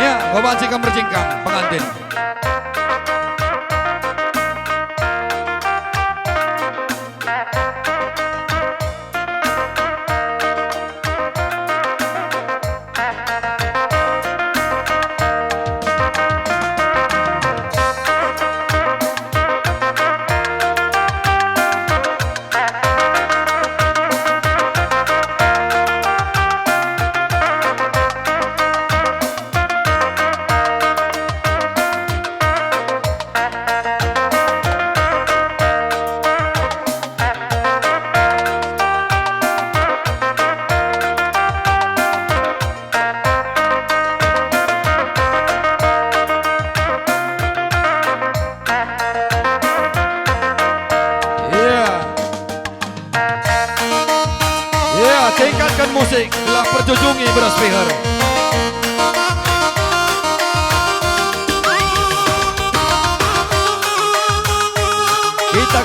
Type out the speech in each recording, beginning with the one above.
Ya, bawa cingkang bercingkang pengantin. Tingkatkan musik, telah perjujungi beras pihar. Kita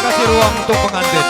kasih ruang untuk pengantin.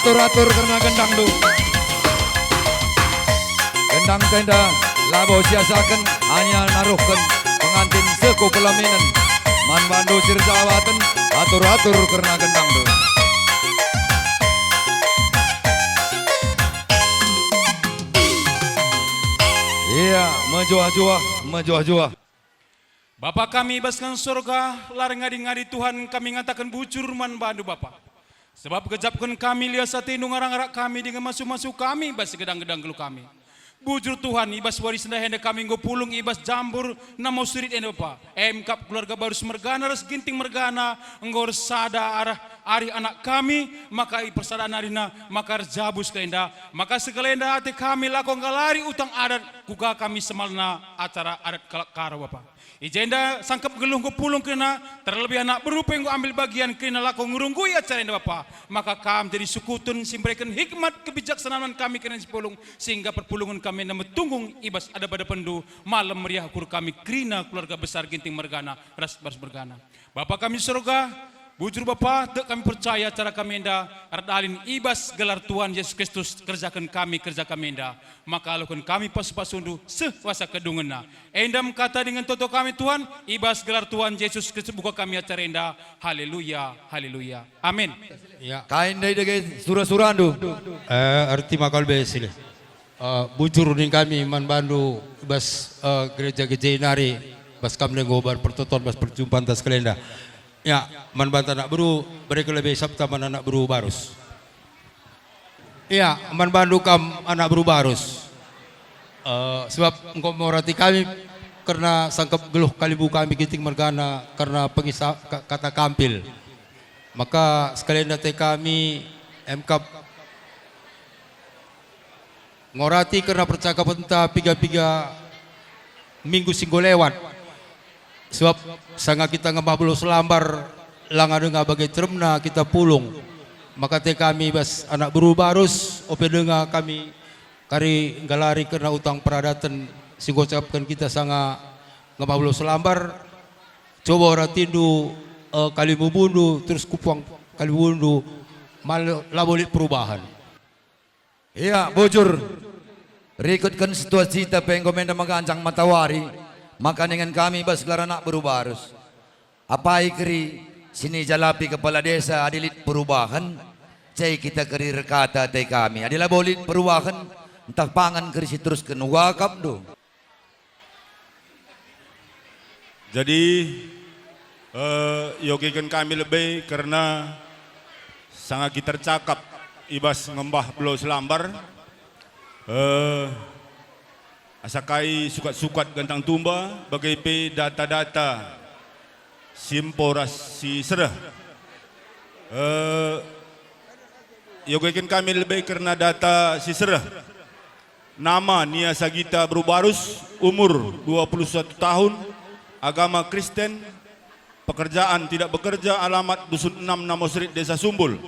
Atur-atur karena gendang du. Gendang tenda labo siasakan hanya naruhkan pengantin seku pelaminan. Man bandu sirsawatan atur-atur karena gendang du. Iya, mejuah-juah. Bapak kami baskan surga, larang ngadi-ngadi Tuhan kami ngatakan bujur man bandu Bapak. Sebab kejapkan kami lihat satu ngarang-ngarak kami dengan masuk-masuk kami bas gedang-gedang gelu kami. Bujur Tuhan ibas waris hendak kami nggo pulung ibas jambur namo surit ende Bapak. Emkap keluarga baru semergana res ginting mergana nggo sada arah ari anak kami maka persadaan arina maka jabus keenda maka segelenda hati kami lakon galari utang adat kuga kami semalna acara adat karo Bapak. Ijenda sangkap geluh ku pulung kena terlebih anak berupa yang ambil bagian kena laku ngurunggui acara ini Bapak. Maka kami jadi sukutun simberikan hikmat kebijaksanaan kami kena sepulung sehingga perpulungan kami nama tunggung ibas ada pada pendu malam meriah kur kami krina keluarga besar ginting mergana ras bergana. Bapak kami surga bujur Bapak, tak kami percaya cara kami enda ardalin ibas gelar Tuhan Yesus Kristus kerja kami enda maka lakukan kami pas-pasundu sewasa kedungena endam kata dengan toto kami Tuhan ibas gelar Tuhan Yesus Kristus buka kami acara enda haleluya haleluya amin ya kain dari surah-surah andu arti makal besile bujur ning kami man bandu ibas gereja Inari bas kami ngobar pertoton bas perjumpaan tas kelenda. Ya, man banta anak beru, mereka lebih sabta man anak beru barus. Iya, man bandu kam anak beru barus. Sebab engkau morati kami karena sangkap geluh kalibu kami giting mergana karena pengisah kata kampil. Maka sekalian date kami MKap ngorati karena percakapan ta piga-piga minggu singgo lewat. Sebab sanga kita ngebablo selambar langan denga bagai ceremna kita pulung maka te kami bas anak beru barus ope denga kami kari galari karena utang peradatan singgo capkan kita sanga ngebablo selambar coba ora tindu kali mubundu terus kupang kali bundu mal labolit perubahan. Iya bujur rikutkan situasi tapi yang komenda magancang matawari maka dengan kami bas gelar anak berubarus apa ikri sini jalapi kepala desa adilit perubahan cai kita keri rekata tei kami adilah bolit perubahan entah pangan keri terus kena wakap do. Jadi yogikan kami lebih karena sangat kita cakap ibas ngembah belau selambar. Asakai sukat-sukat gantang tumba bagai pe data-data simporas si serah. Yogekin kami lebih karena data si serah. Nama Nia Sagita Berubarus, umur 21 tahun, agama Kristen, pekerjaan tidak bekerja, alamat Dusun 6 Namosrit Desa Sumbul.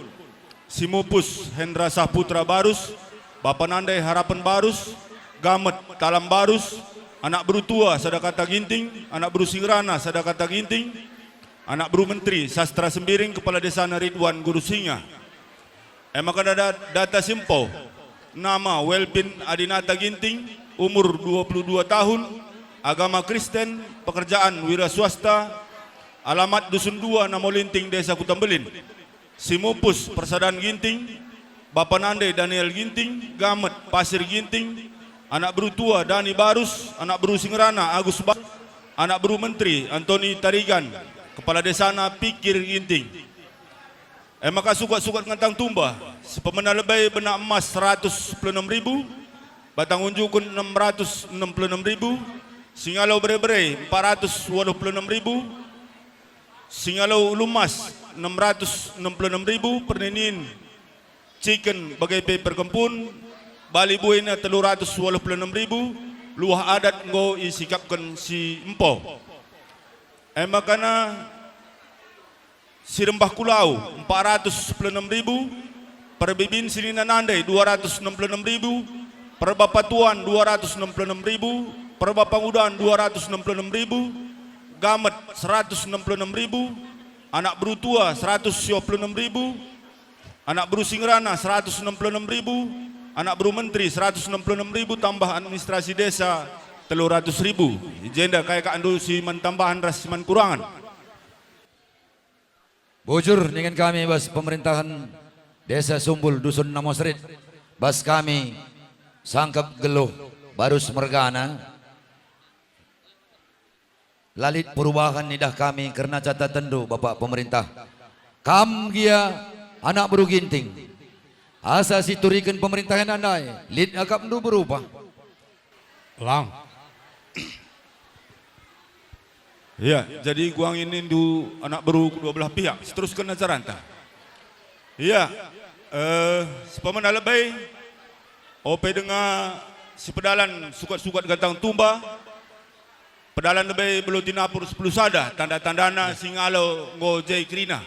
Simupus Hendra Saputra Barus, Bapak Nandai Harapan Barus, Gamet Talam Barus, anak buru tua Sadakata Ginting, anak buru Singrana Sadakata Ginting, anak buru Menteri Sastra Sembiring, Kepala Desa Ridwan Guru Singa. Maka ada data simpo, nama Welpin Adinata Ginting, umur 22 tahun, agama Kristen, pekerjaan wira swasta, alamat Dusun 2 Namolinting Desa Kutambelin. Simupus Persaudaraan Ginting, Bapak Nande Daniel Ginting, Gamet Pasir Ginting, anak buru tua Dani Barus, anak buru Singrana Agus Barus, anak buru Menteri Antoni Tarigan, Kepala Desana Pikir Ginting. Maka sukat-sukat ngantang tumba, sepemena lebih benak emas 196.000, batang unjukun 666.000, singalau bere-bere 486.000, singalau lumas 666.000, perninin chicken bagai pe perkempun, bali buina 386.000, luah adat ngo isikapkan si empo. Makana si Rembah Kulau 496.000, Perbibin Sinina Nandai 266.000, Perbapatuan 266.000, Perbapangudan 266.000, Gamet 166.000, anak buru tua 126.000, anak buru Singrana 166.000, anak buru Menteri 166.000, tambah administrasi desa 300.000. Jenda kayak kandu si tambahan ras man kurangan. Bujur dengan kami bas pemerintahan Desa Sumbul Dusun Namosrit, bas kami Sangkap Geluh Barus Mergana, lalit perubahan nidah kami karena catatan do Bapak Pemerintah. Kam gia anak buru ginting, asa siturikan pemerintahan andai, lid agak do berubah. Lang. Ya, jadi guang ini du anak beru kedua belah pihak. Seteruskan acaranta. Ya, sepemana lebih, OP dengan si pedalan sukat-sukat gantang tumba, pedalan lebih belum tinapur 10 sada, tanda-tandana singalo ngojai krina.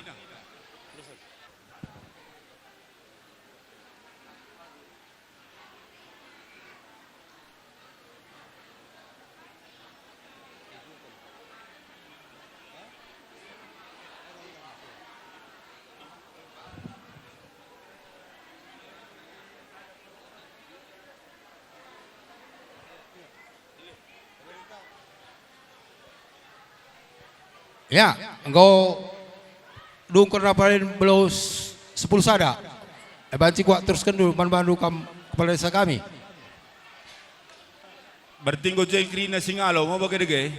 Ya, engkau dungker rapalin belau 10 sada. Banci kuat teruskan dulu bandu kepala desa kami. Berarti ngojai krina singalo mau bagai dege.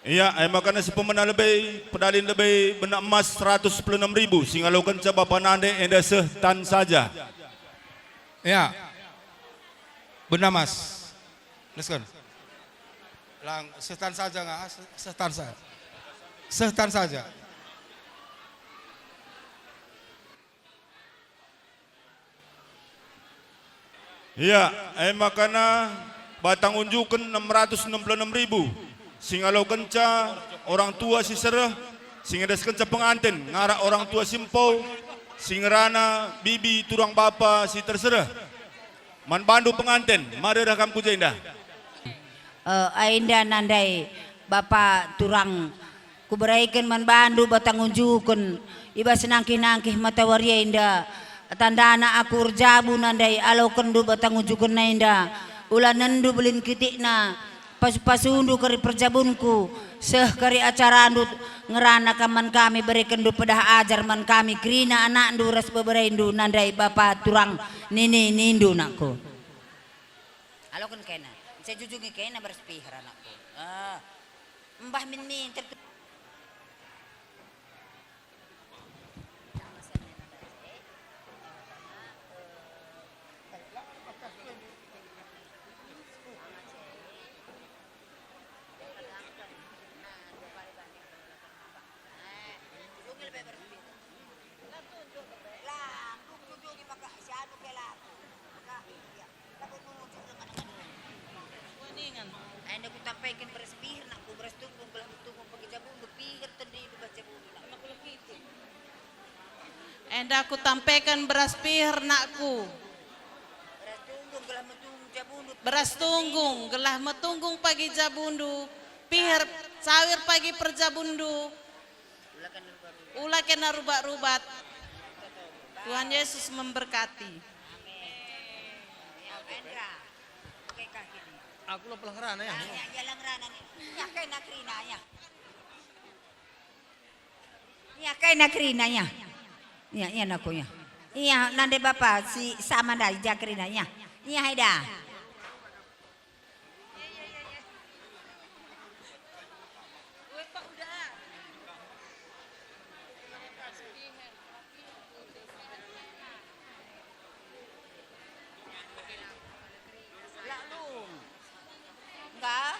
Iya, makanya si pemena lebih pedalin lebih benak emas 196.000, singalo kenca Bapak Nande enda sehtan saja. Ya, benar mas. Let's Lang setan saja nggak? Setan saja. Setan saja. Iya, makanya batang unjukan 666.000. Singalau kenca orang tua si sereh, singedes kenca pengantin, ngarak orang tua simpau, singerana bibi turang bapa si terserah. Man bandu pengantin, mari rakam puja indah. Ainda nandai Bapak turang kuberaikan man bandu batang unjukun iba senangkih-nangkih mata waria inda tandana aku urjabu nandai alau kendu batang unjukun na inda ulah nendu belin kitikna pasu-pasundu kari perjabunku seh kari acara andu ngerana kaman kami berikan du pedah ajar man kami krina anak ndu ras bebereindu nandai Bapak turang nini nindu nakku alau kan kena saya jujungi kena berspihar anakku mbah min Enda ku tampaikan beras pihir nakku. Beras tunggung gelah metunggung pagi jabundu. Pihir sawir pagi perjabundu. Ula kena rubat-rubat. Tuhan Yesus memberkati. Aku lo pulang rana ya. Jalan rana ni. Ya kay nakrina ya. Ya kay nakrina ya. Ya ya nako ya. Iya nande bapa si sama dah jakrina ya. Iya haida. Enggak.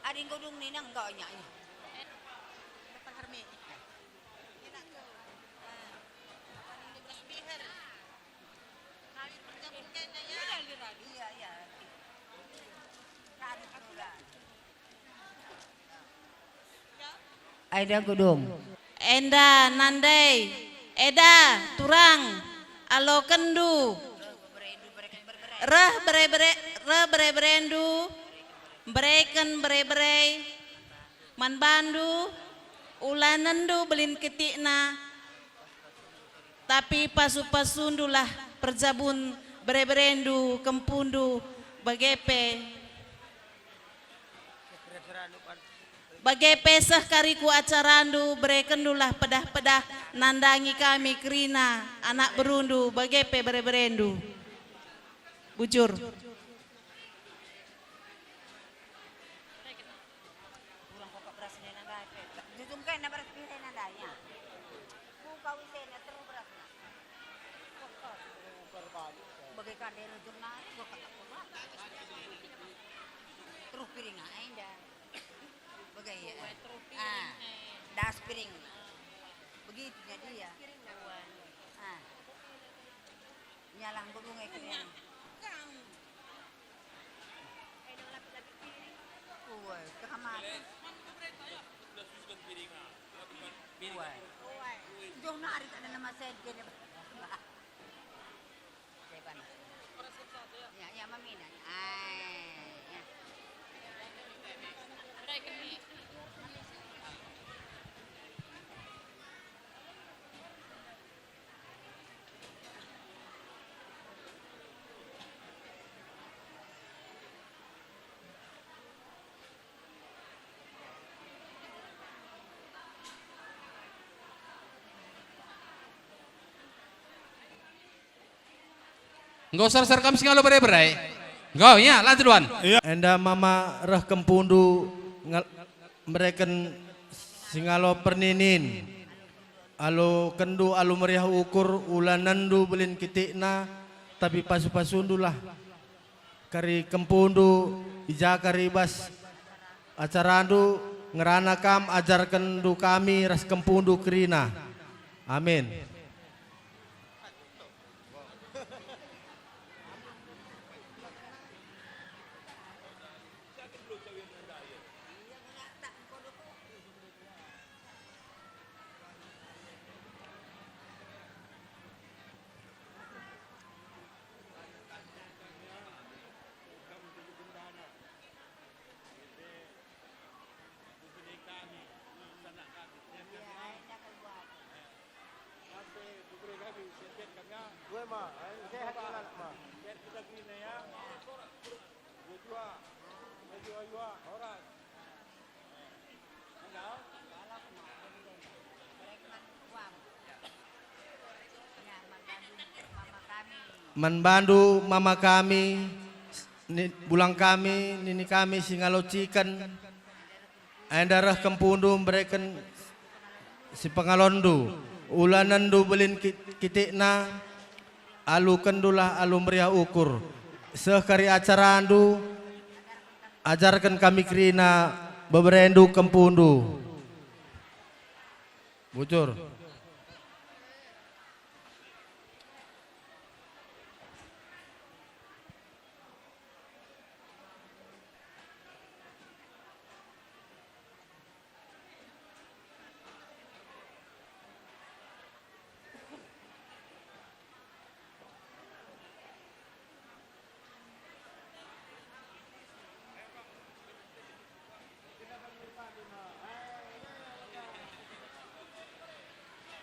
Ading godong ni nang enggak nya. Iya iya. Aida godong. Enda nandai. Eda turang. Alo kendu. Reh bere berendu. Bereken bere man bandu. Ulanendu belin ketikna. Tapi pasu-pasundulah perjabun berendu kempundu bagepe. Bagepe sah kariku acarandu berekendulah pedah-pedah nandangi kami kerina anak berundu bagepe berendu. Bujur. Terus piring aja. Bagai das piring. Begitu jadi ya. Nyalang godong eknya. Uwe, ke kamar. Uwe. Jom nari ada nama saya gini. Ya, ya mami na. Ya. Enggak usah serkam singalo berai-berai. Enggak, ya, lanjut Wan. Enda mama reh kempundu mereken singalo perninin. Alo kendu alu meriah ukur ulanandu belin kitikna tapi pasu-pasundulah kari kempundu ijakari bas acarandu ngerana kam ajarkan du kami ras kempundu kerina. Amin. Manbandu mama kami, bulang kami, nini kami singalo chicken, darah kempundu mereken si pengalondu, ulanandu belin kitikna, alu kendulah alu meriah ukur, sekari acarandu, ajarkan kami kerina beberendu kempundu, bujur.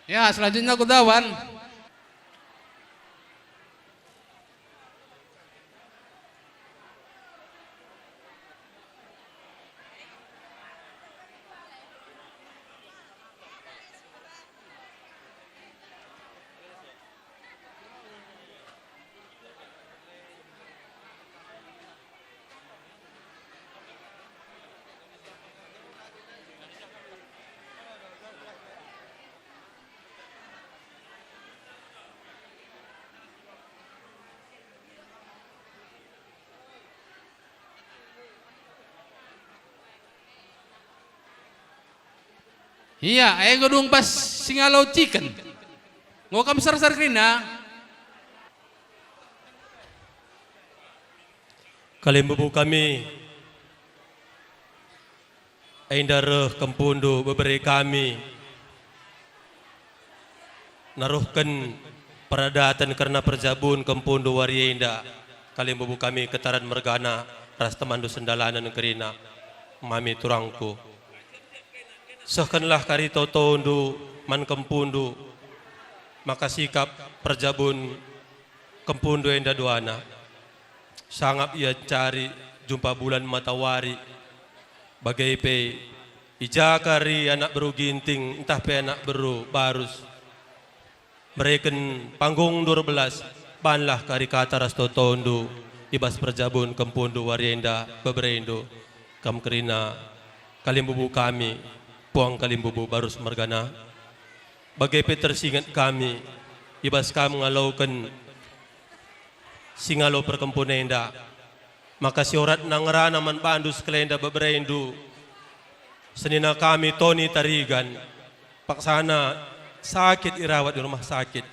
Ya, selanjutnya Kudawan. Iya, ayo gedung pas Singalau Chicken. Ngokam sar-sar krina. Kalimbubu kami Aindareh kempundu beberi kami naruhkan peradatan karena perjabun kempundu warienda kalimbubu kami ketaran mergana ras temandu sendalanan kerina mami turangku sahkanlah kari totondu man kempundu maka sikap perjabun kempundu enda duana sangat ia cari jumpa bulan matawari bagai pe ijakari anak beru ginting entah pe anak beru barus mereken panggung 12 banlah kari kata ras totondu ibas perjabun kempundu warienda beberendo kam kerina kalimbubu kami puang kalimbubu barus mergana bagai pe tersingat kami ibas kami ngalaukan singalo perkempunenda maka siorat nangrana man bandu sekelenda beberendu senina kami Tony Tarigan paksana sakit irawat di rumah sakit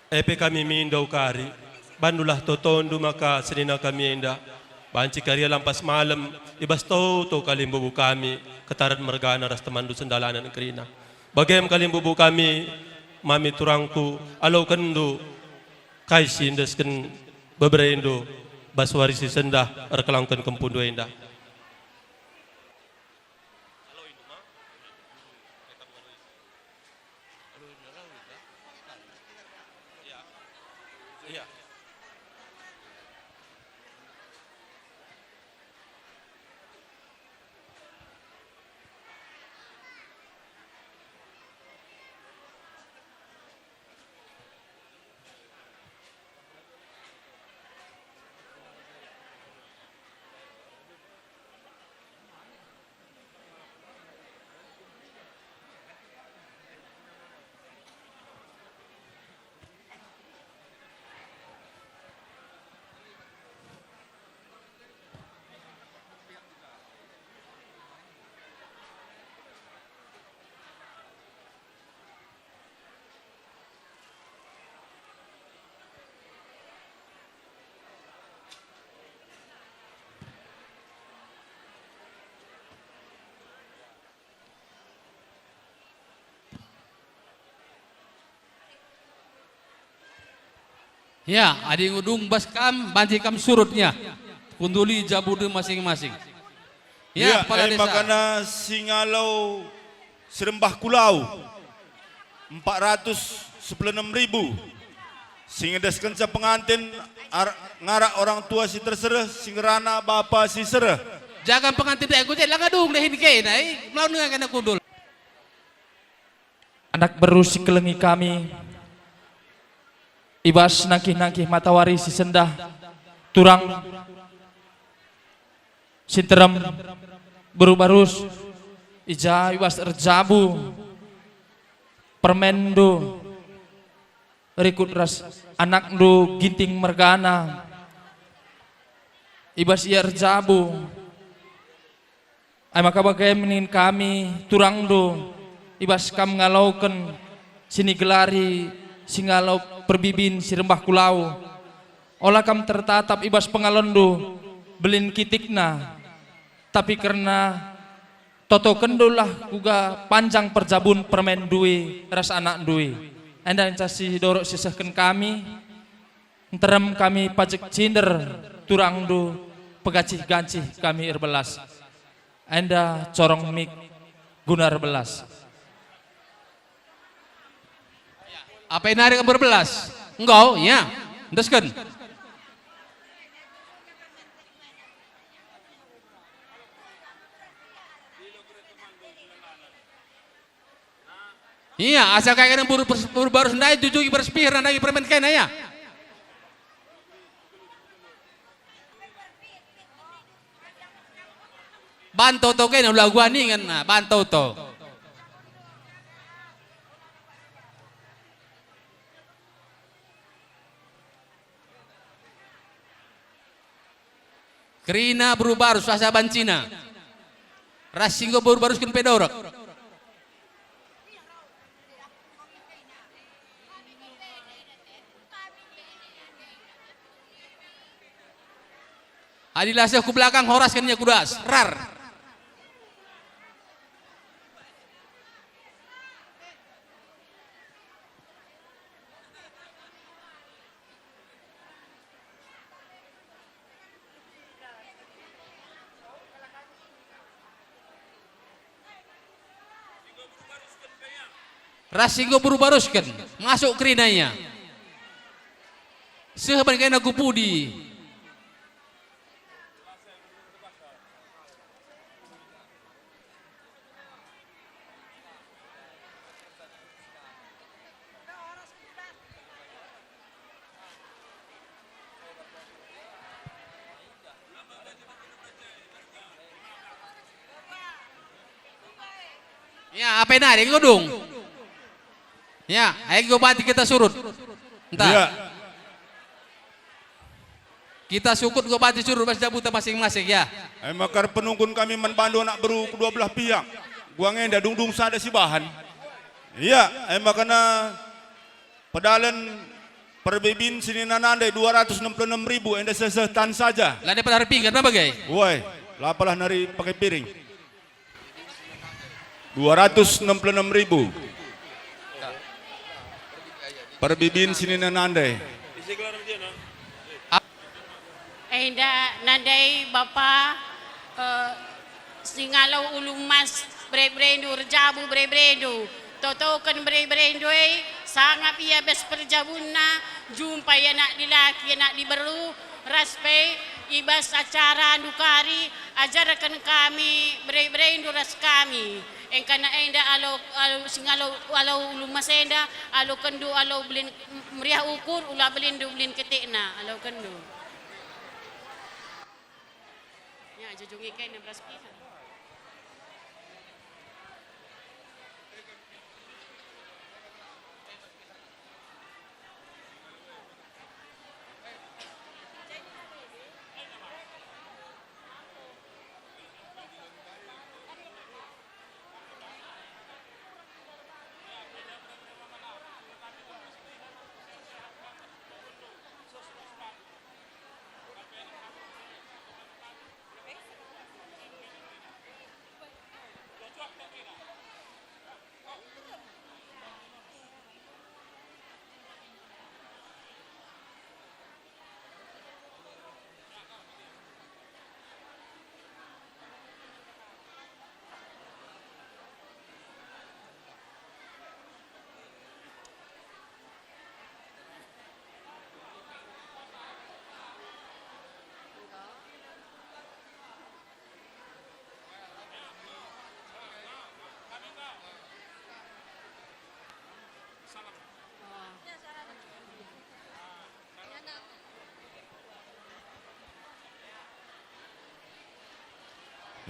epe kami mindau kari bandulah totondu maka senina kami enda banci karya lampas malam ibas to kalimbubu kami ketarat mergana ras temandu sendalanan kerina bagaim kalimbubu kami mami turangku alau kendu kaisi indesken beberendo baswarisi sendah erkelangkan kempundu endah Ya, adi ngudung baskam banci kam surutnya. Kunduli jabudu masing-masing. Ya, kepala desa. Makana Singalau Serembah Kulau 496.000 singedaskan sa pengantin ngarak orang tua si terserah singerana bapa si serah Jangan pengantin dek kucing lang adung lehin kay nai melawan dengan kena kudul. Anak berusik kelengi kami ibas nangkih-nangkih matawari si sendah turang sinterem beru-barus ija ibas erjabu permendo rikut ras anak du ginting mergana ibas ia erjabu ay maka bagaimana kami turang do ibas kam ngalauken sini gelari singalau perbibin si rembah kulau olah kam tertatap ibas pengalondu belin kitikna tapi karena toto kendulah kuga panjang perjabun permen duwe ras anak duwe anda casi dorok sisahkan kami terem kami pajak cinder turang du pegacih gancih kami erbelas anda corong mik gunar belas Apa yang narik berbelas? Engkau, ya. Ndeskeun. Iya, asal kayak buru baru sendai tujuh berspir nandai permen kena ya. Bantu to kena ulah gua nih kan, bantu to. Kerina berubah suasa bancina. Rasinggo berubah kun pedorok. Adilah saya ke belakang horas kan kudas. Rar. Rasinggo berbaruskan masuk kerinanya. Sehaban kena kupudi. Ya, apa yang ada? Dong. Ya, ayo bati kita surut. Entah. Ya. Kita sukut go bati surut pas jabuta masing-masing ya. Makar penunggun kami manbandu anak beru kedua belah pihak. Gua ngenda dung sada si bahan. Iya, makana pedalan perbibin sini nanande 266.000 enda sesetan saja. Lah dapat hari pinggan apa gay? Woi, lapalah nari pakai piring. 266.000. Perbibin sini nanande. Enda nandai bapa singalau ulung mas bre-brendu rejabu bre-brendu totokan bre-brendu sangat ia bes perjabunna jumpa anak dilaki anak diberu raspe ibas acara dukari ajarkan kami bre-brendu ras kami engkana enda alo singalau alo ulung mas enda alo kendu alo belin meriah ukur ulah belindu belin ketikna alo kendu ya jujung ikan 16 pihak.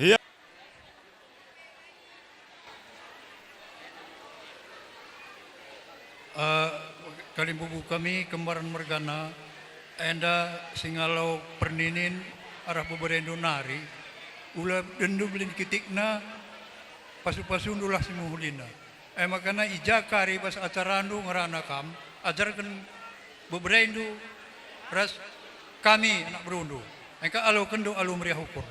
Iya. Kali bubu kami kembaran mergana enda singalau perninin arah beberendo nari ulah dendu belin kitikna pasu-pasu ndulah simuhulina makana ijakari pas acara andu ngerana kam ajarkan beberendo ras kami anak berundu engka alo kendo alo meriah ukur.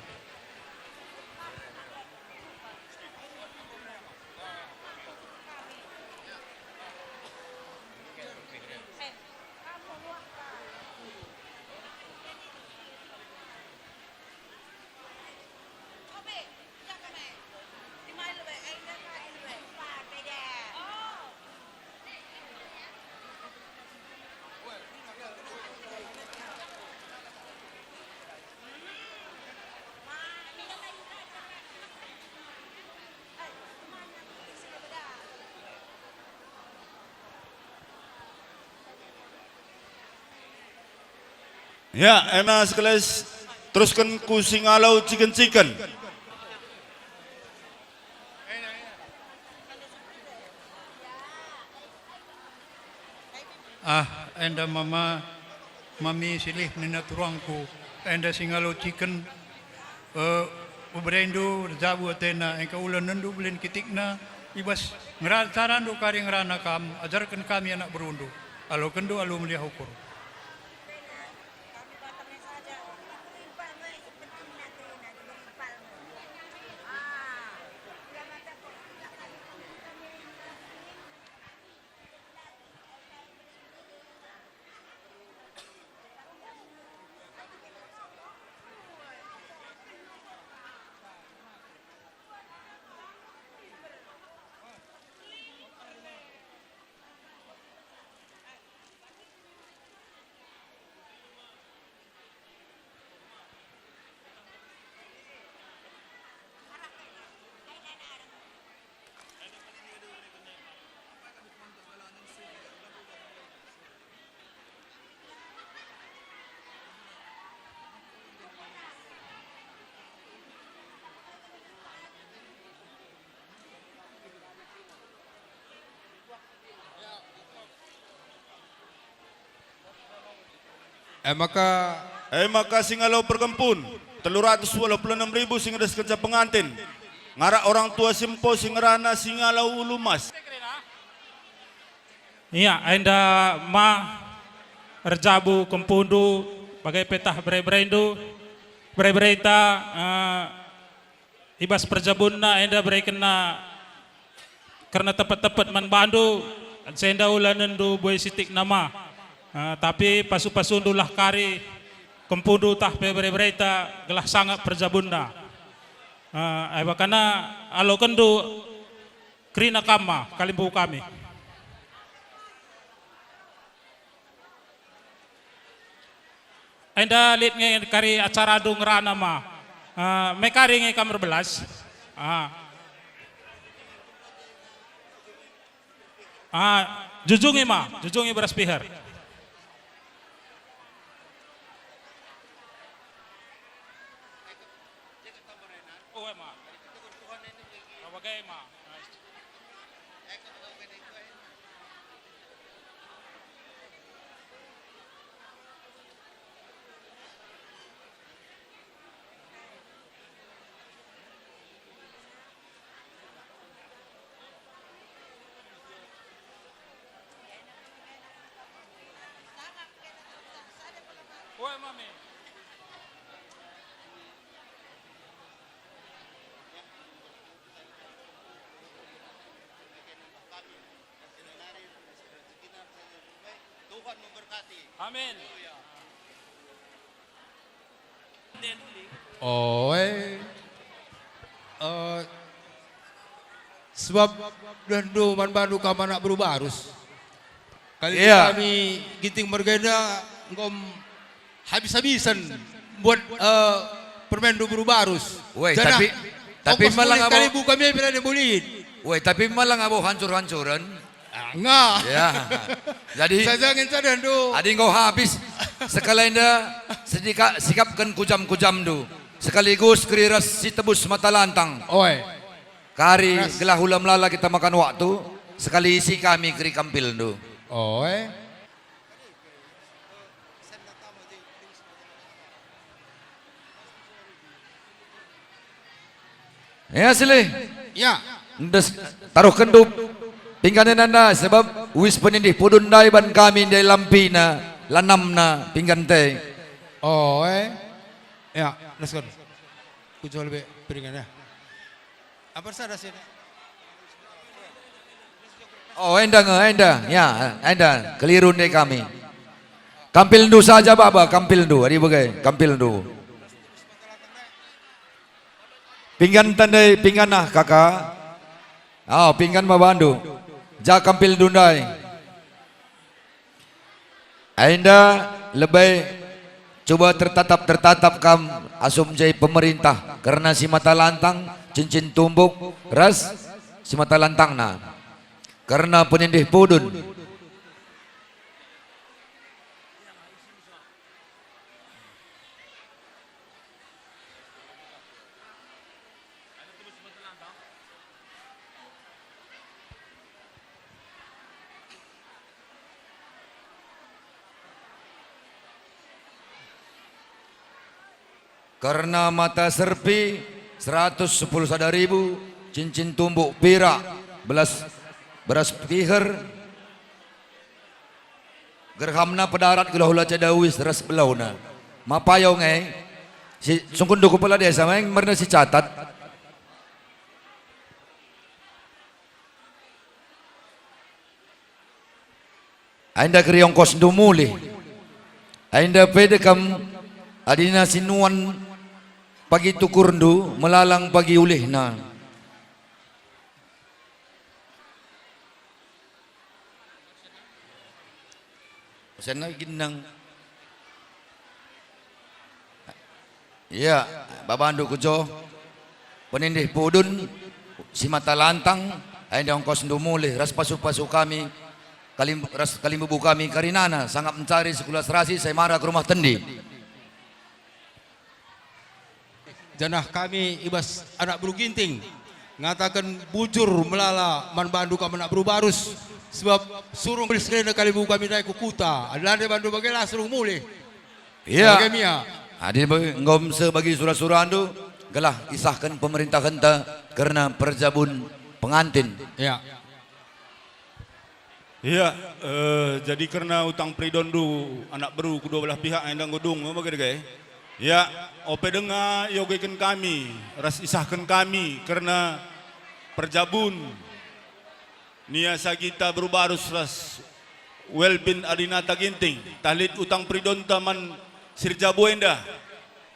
Ya, emang sekelas teruskan ku Singalau Chicken. Enda mami silih nina turangku, enda Singalau Chicken, Ubrendu Jabu Atena, engkau ulan nendu belin kitikna, ibas sarandu kari ngerana kam, ajarkan kami anak berundu, alo kendu alo melihat ukur. Maka Singalau Perkempun 386.000 sing ada kerja pengantin. Ngarak orang tua simpo singerana Singalau Ulumas. Iya, anda ma Rejabu Kempundu bagai petah berebrendu berebreta ibas perjabunna anda berekena karena tepat-tepat man bandu senda ulanendu boy sitik nama. Tapi pasu-pasundulah kari Kempundu tah berebreta gelah sangat perjabunna. Bakana alo kendu krina kama kalimbu kami. Anda lihat nge kari acara dung rana ma, mekari nge kamar belas, jujungi ma, jujungi beras pihar. Tuhan memberkati. Amin. Sebab dandu man bandu kama nak berubah harus. Kali kami Ginting Mergena ngom habis-habisan buat permendu berubah harus. Woi, tapi malang abo kali buka kami berani bulit. Woi, tapi malang abo hancur-hancuran. Enggak. Ya. Jadi sajangin sadandu. Adi engkau habis sekali anda sedikit sikapkan kujam-kujam du. Sekaligus keriras si tebus mata lantang. Oi. Kari gelah ulam lala kita makan waktu. Sekali isi kami keri kampil du. Oi. Ya silih. Ya. Taruh kendup pingganan anda sebab wis penindih pudun daiban kami dari lampina lanamna pinggan teh. Ya, let's go. Kujual lebih piringan ya. Apa sada sini? Enda, ya, enda keliru deh kami. Kampil ndu saja baba, kampil ndu, adi bagai, kampil ndu. Pinggan tandai, pinggan nah kakak. Pinggan mabandu. Ja kampil dundai. Enda lebih coba tertatap kam asum jai pemerintah karena si mata lantang cincin tumbuk ras si mata lantang na karena penindih pudun Karena mata serpi 110 sadaribu, cincin tumbuk pirak, beras piher, gerhamna pedarat gelahula cadawis ras belauna. Mapayong si sungkun do kepala desa maeng merna si catat. Ainda kriong kos dumuli. Ainda pede kam adina sinuan pagi tukurndu melalang pagi ulihna. Sana ginang. Ya, babandu kujo. Penindih pudun si mata lantang ainda ongkos dumuli ras pasu-pasu kami kalimbubu kami karinana sangat mencari sekolah serasi saya marah ke rumah tendi. Janah kami ibas anak bulu ginting ngatakan bujur melala man bandu kami anak bulu barus sebab suruh beli selena kalimbubu kami naik ke kuta adalah de bandu bagaimana suruh mulih. Iya. Bagaimana? Adi ngom sebagi surah-surah andu gelah isahkan pemerintah henta karena perjabun pengantin. Ya. Iya, jadi karena utang pridondu anak beru kedua belah pihak yang ngudung bagaimana ya, ope dengar yogekan kami, ras isahkan kami karena perjabun nia sagita berubarus ras welbin adinata ginting tahlid utang pridon taman sirjabu enda.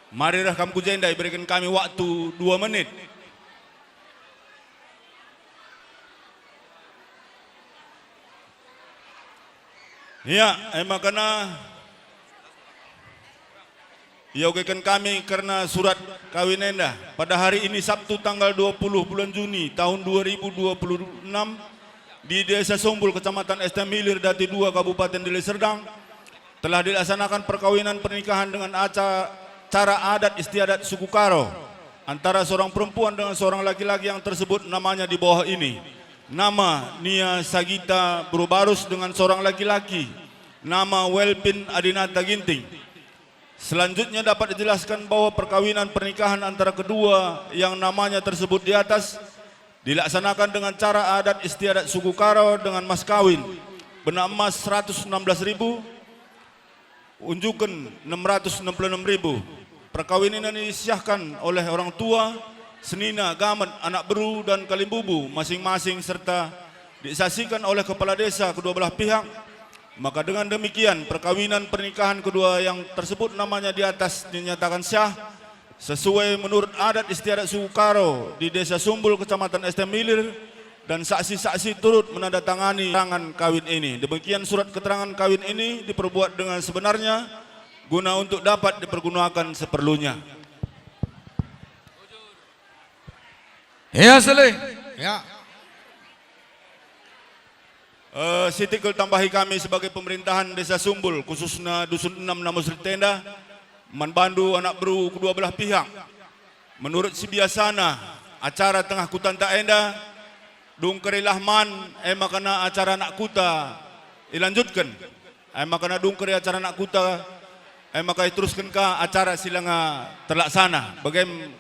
Marirah kamu jenda berikan kami waktu 2 menit. Ya, makanya yogekan kami karena surat kawin enda pada hari ini Sabtu tanggal 20 bulan Juni tahun 2026 di Desa Sumbul Kecamatan Estem Hilir Dati 2 Kabupaten Deli Serdang telah dilaksanakan perkawinan pernikahan dengan cara adat istiadat suku Karo antara seorang perempuan dengan seorang laki-laki yang tersebut namanya di bawah ini. Nama Nia Sagita Berubarus dengan seorang laki-laki nama Welpin Adinata Ginting. Selanjutnya dapat dijelaskan bahwa perkawinan pernikahan antara kedua yang namanya tersebut di atas dilaksanakan dengan cara adat istiadat suku Karo dengan mas kawin benang emas 116.000, unjukan 666.000. Perkawinan ini disiahkan oleh orang tua, senina, gamet, anak beru dan kalimbubu masing-masing serta disaksikan oleh kepala desa kedua belah pihak. Maka dengan demikian perkawinan pernikahan kedua yang tersebut namanya di atas dinyatakan syah sesuai menurut adat istiadat suku Karo di Desa Sumbul Kecamatan Estem Hilir dan saksi-saksi turut menandatangani keterangan kawin ini. Demikian surat keterangan kawin ini diperbuat dengan sebenarnya guna untuk dapat dipergunakan seperlunya. Ya, Saleh. Ya. Sitikul tambahi kami sebagai pemerintahan Desa Sumbul khususnya Dusun 6 Namusri Tenda membantu anak beru kedua belah pihak. Menurut si biasana acara tengah kutan tak enda dung kerilahman makana acara anak kuta dilanjutkan makana dung keri acara anak kuta maka teruskan ke acara silanga terlaksana bagaimana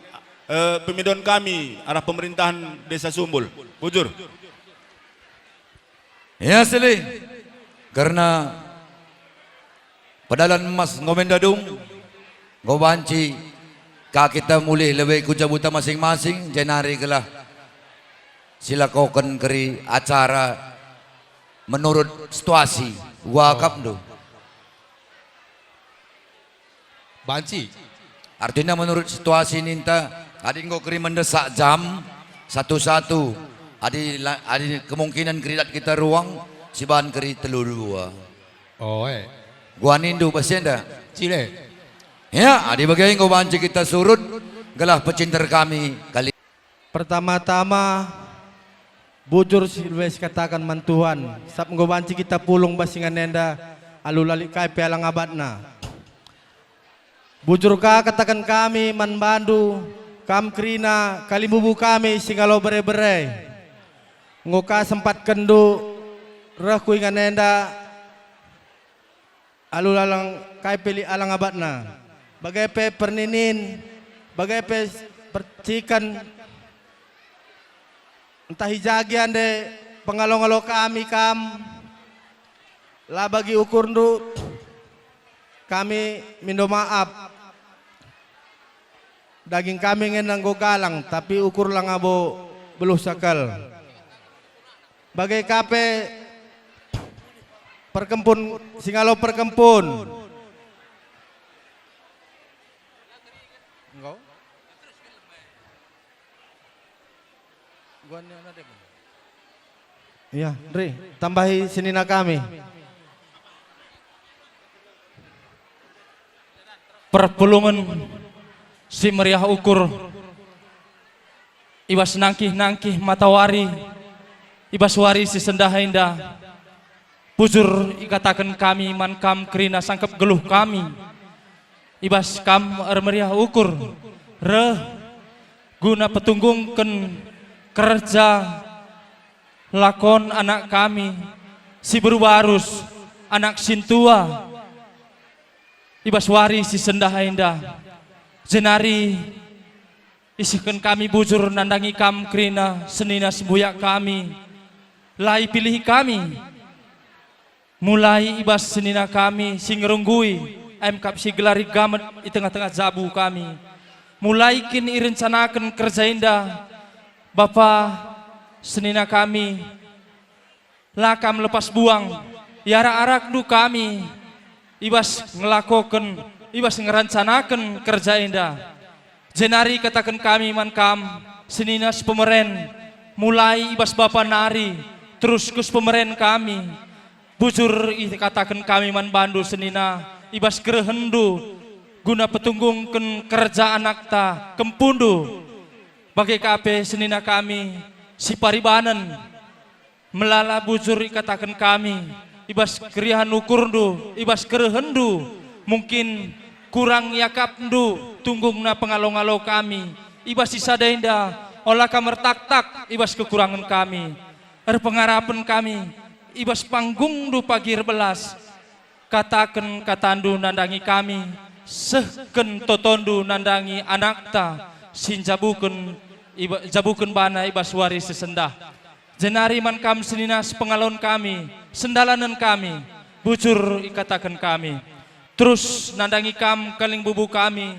pemidon kami arah pemerintahan Desa Sumbul. Bujur. Ya, Saleh. Karena pedalan emas ngomendadung ngobanci ka kita mulih lebih kujabuta masing-masing jenari gelah sila koken keri acara menurut situasi wakap do. Banci. Artinya menurut situasi ninta adi nggo keri mendesak jam satu-satu. Adi kemungkinan keridat kita ruang si bahan keri telur dua. Oh Gua nindu pasienda. Cile. Ya, adi bagaimana nggo banci kita surut gelah pecinter kami kali. Pertama-tama bujur silwes katakan mantuhan sab nggo banci kita pulung basingan nenda alulali kai pialang abadna. Bujur ka katakan kami manbandu kam krina kalimbubu kami singalo bere-bere. Ngoka sempat kendu reh kuingan nenda alulalang kai pili alang abadna. Bagai pe perninin bagai percikan entah hijagian de pengalo-ngalo kami lah bagi ukur ndu kami mindo maaf daging kami ngenang galang tapi ukur lang abo beluh sakal bagai kape perkempun singalo perkempun enggak iya Dri tambahi sinina kami perpulungan si meriah ukur ibas nangkih matawari ibas wari si sendah indah bujur ikatakan kami man kam kerina sangkep geluh kami ibas kam meriah ukur reh guna petunggungken kerja lakon anak kami si berubarus anak sintua ibas wari si sendah indah jenari isikan kami bujur nandangi kam krina senina sembuyak kami lai pilih kami mulai ibas senina kami singerunggui kap si gelari gamet di tengah-tengah zabu kami mulai kini irencanakan kerja indah Bapa senina kami lakam lepas buang yara arak du kami ibas ngelakokan ibas ngerancanakan kerja indah jenari katakan kami man kam senina pemeren mulai ibas bapa nari terus kus pemeren kami bujur katakan kami man bandu senina ibas kerehendu guna petunggungkan kerja anak ta kempundu bagai kape senina kami si paribanan melala bujur katakan kami ibas kerihan ukurdu ibas kerehendu mungkin kurang yakapndu tunggungna pengalo-ngalo kami ibas sisa denda olah kamar tak ibas kekurangan kami pengarapan kami ibas panggung du pagi belas katakan katandu nandangi kami sehken totondu nandangi anakta sin jabuken bana ibas wari sesendah jenari man kam senina pengalon kami sendalanan kami bujur ikatakan kami terus nandangi kam kaling bubu kami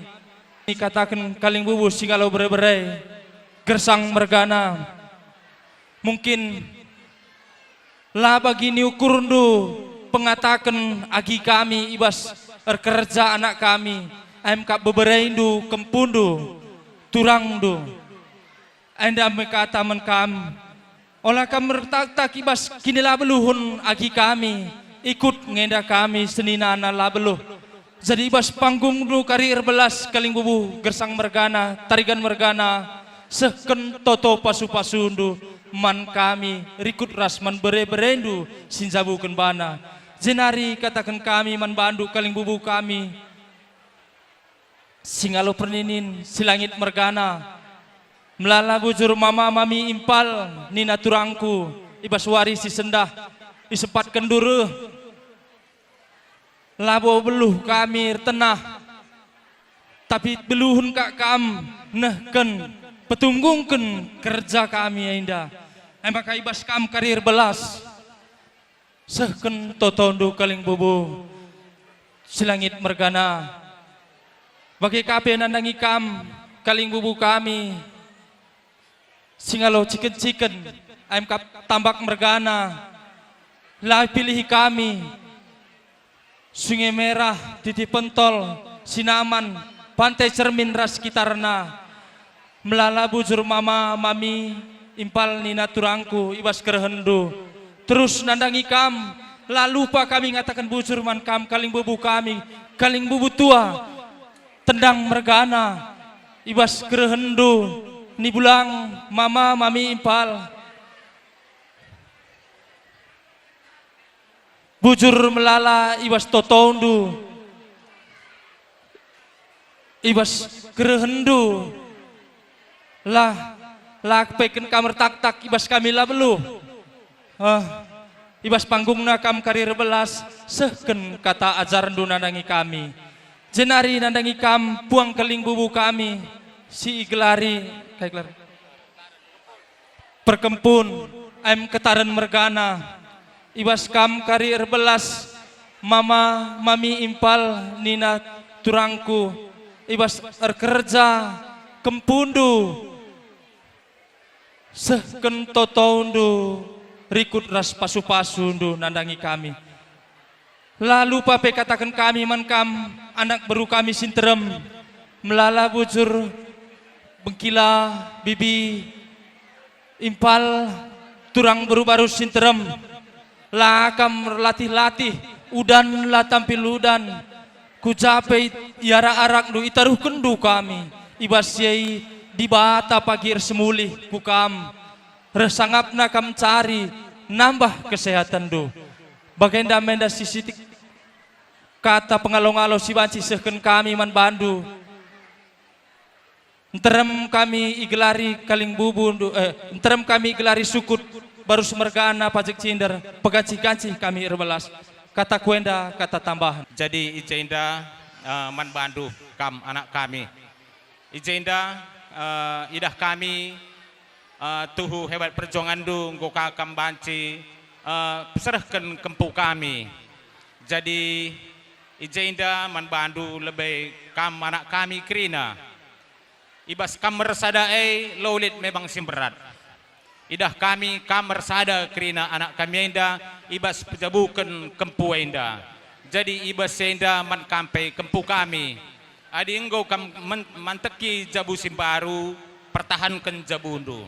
ikatakan kaling bubu singalo bere-bere gersang mergana mungkin lah bagini ukurundu pengatakan agi kami ibas kerja anak kami kap bebereindu kempundu turangdu anda mekata menkam olah kam tak ibas kinilah beluhun agi kami ikut ngenda kami senina lah beluh jadi ibas panggung du karir belas kaling bubu gersang mergana tarigan mergana seken toto pasu-pasundu man kami rikut rasman bere-berendu sinjabuken bana jenari katakan kami man bandu kaling bubu kami singalo perninin silangit mergana melala bujur mama mami impal nina turangku ibas wari si sendah isepat kenduru labo beluh kami tenah tapi beluhun kak kam nehken petunggungken kerja kami indah maka ibas kam karir belas sehken totondu kaling bubu silangit mergana bagi kape nandangi kam kaling bubu kami singalo ciken kap tambak mergana lah pilih kami Sungai Merah Titi Pentol Sinaman Pantai Cermin ras kitarna melala bujur mama mami impal nina turangku ibas kerehendu terus nandangi kam lalu lupa kami ngatakan bujur man kam kaling bubu kami kaling bubu tua tendang mergana ibas kerehendu ni bulang mama mami impal bujur melala ibas totondu ibas kerehendu lah peken kamar tak ibas kami lah beluh ibas panggungna kam karir belas sehken kata ajaran du nandangi kami jenari nandangi kam puang keling bubu kami si iglari kayak gelari perkempun am ketaran mergana ibas kam kari erbelas mama mami impal nina turangku ibas erkerja kempundu sehken totondu rikut ras pasu-pasundu nandangi kami. Lalu pape katakan kami mankam anak baru kami sinterem melala bujur bengkila bibi impal turang baru sinterem lakam latih-latih udan la tampil udan kucapai iara arak du itaruh kendu kami ibas yai di bata pagir semuli kukam resangapna kam cari nambah kesehatan du bagenda menda sisitik kata pengalong-along si banci sehken kami man bandu enterem kami igelari kaling bubun enterem kami igelari sukut baru semergana pajak cinder pegaci-gaci kami erbelas kata kuenda kata tambahan. Jadi ijenda man bandu kam anak kami ijenda idah kami tuhu hebat perjuangan du ngoka kam banci serahkan kempu kami jadi ijenda man bandu lebih kam anak kami krina ibas kamer sada lolit memang simberat idah kami kamer sada krina anak kami enda ibas pejabukan kempu enda jadi ibas enda man kampe kempu kami adi engkau kam manteki jabu simbaru pertahankan jabundu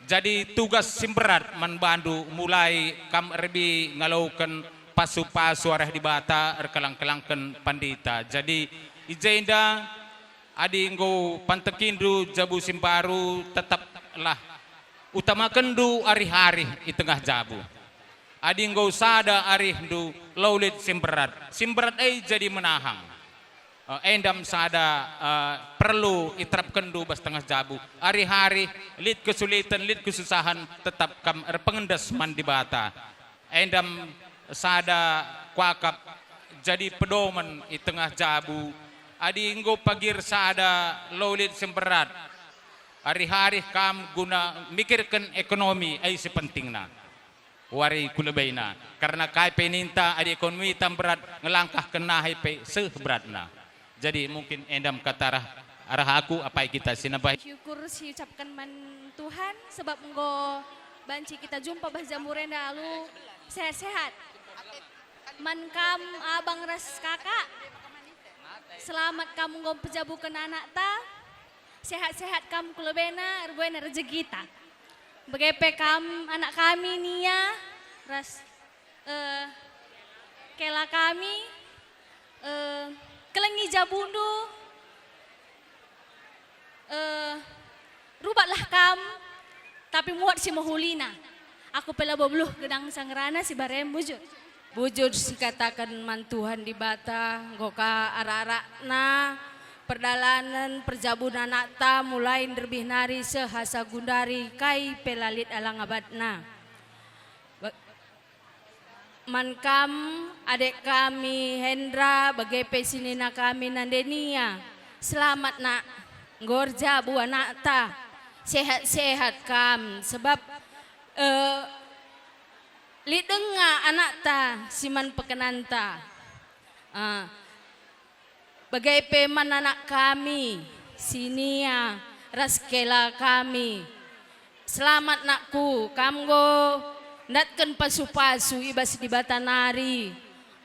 jadi tugas simberat man bandu mulai kam rebi ngalaukan pasu-pasu arah di bata erkelang-kelangkan pandita jadi ijenda adi engkau pantekindu jabu simbaru tetaplah utamakan du hari-hari di tengah jabu adi engkau sada arih du laulit simberat jadi menahang endam sada perlu iterapkan du bas tengah jabu hari-hari lid kesulitan lid kesusahan tetap kam pengendas man di bata endam sada kuakap jadi pedoman di tengah jabu adi engkau pagir sada laulit simberat hari-hari kam guna mikirkan ekonomi sepentingna wari kulebaina karena kai peninta adi ekonomi tam berat ngelangkah kena pe seberatna jadi mungkin endam kata arah aku apa kita sinabah syukur si ucapkan man Tuhan sebab engkau banci kita jumpa bah jamurenda lalu sehat-sehat man kam abang ras kakak selamat kamu ngom pejabukan anak ta sehat-sehat kamu kulebena erbuena rezeki ta begepe kam anak kami nia ras kela kami kelengi jabundu rubaklah kam tapi muat si mahulina aku pela bobluh gedang sangrana si barem bujur si katakan man Tuhan di bata goka ara-arakna perdalanan perjabun anak ta mulai derbih nari sehasa gundari kai pelalit alang abadna man kam adek kami Hendra bagai pesinina kami nandenia selamat nak gorja bu anak ta sehat-sehat kam sebab lidenga anak ta siman pekenanta bagai peman anak kami sinia raskela kami selamat nakku kamgo natkan pasu-pasu ibas di batanari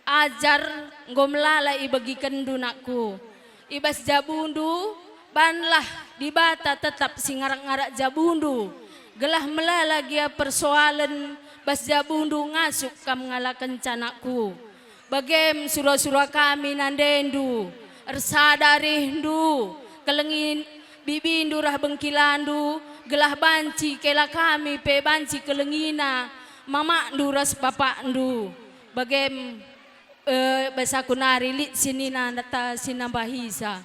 ajar ngomlala ibagikan dunakku ibas jabundu banlah di bata tetap singarak-ngarak jabundu gelah melala gia persoalan bas jabundu ngasuk kam ngalakan canakku bagem surah-surah kami nandendu ersadarindu kelengin bibindu rah bengkilandu gelah banci kela kami pe banci kelengina mama ndu ras bapak ndu bagem basaku nari lit sinina nata sinambahisa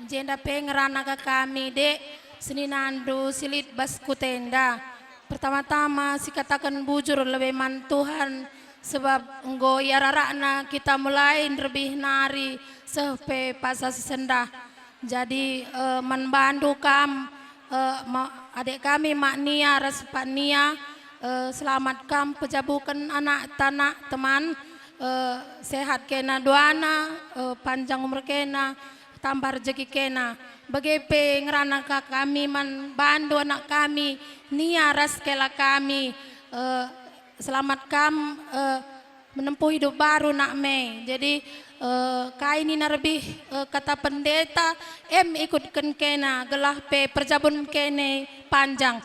jenda pengerana ke kami dek seninandu silit bas kutenda pertama-tama si katakan bujur lebih man Tuhan sebab enggo ya rarakna kita mulai lebih nari sepe pasas sendah Jadi membantu adik kami Mak Nia, ras Pak Nia, selamat kam pejabukan anak tanak teman, sehat kena doana, panjang umur kena, tambah rezeki kena. Bagaimana ngerana kami membantu anak kami, Nia ras kela kami, selamat kam menempuh hidup baru nak me. Jadi kaini lebih kata pendeta ikutkan kena gelah pe perjabun kene panjang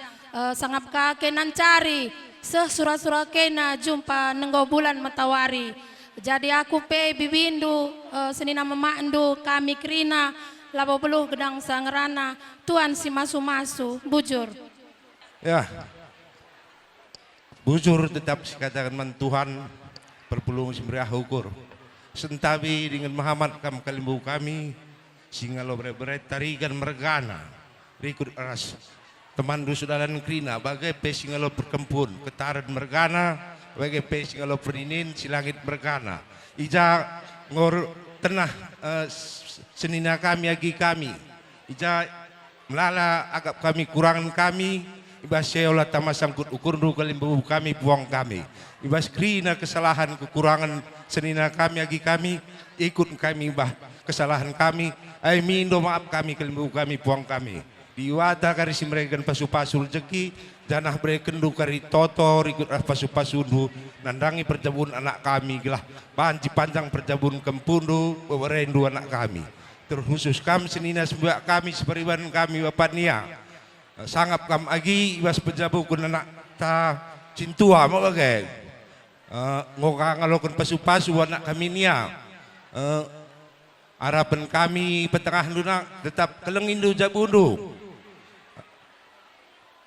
sangap ka kenan cari sesura-sura kena jumpa nenggo bulan matawari. Jadi aku pe bibindu senina memandu kami krina labo beluh gedang sangerana Tuhan si masu-masu bujur. Ya, bujur tetap dikatakan man Tuhan perpulung semeriah ukur. Sentabi dengan Muhammad kam kalimbu kami singalo beret tarigan mergana rikut aras teman dusudalan krina bagai pe singalo perkempun ketaran mergana bagai pe singalo perinin silangit mergana ija ngor tenah senina kami agi kami ija melala agak kami kurangan kami ibas seolah tama sangkut ukur du kalimbu kami buang kami ibas krina kesalahan kekurangan senina kami agi kami ikut kami bah kesalahan kami ay mindo maaf kami kalimbu kami puang kami diwata kari simregan pasu-pasu rezeki janah brekendu kari toto ikut pasu-pasu nandangi perjabun anak kami gelah banci panjang perjabun kempundu beberendu anak kami terkhusus kam senina sebuah kami seperiban kami Bapak Nia sangap kam agi ibas perjabun anak ta cintua mau bagai ngoka ngalokan pasu-pasu anak kami Nia harapan kami petengah lunak tetap kelengindu jabundu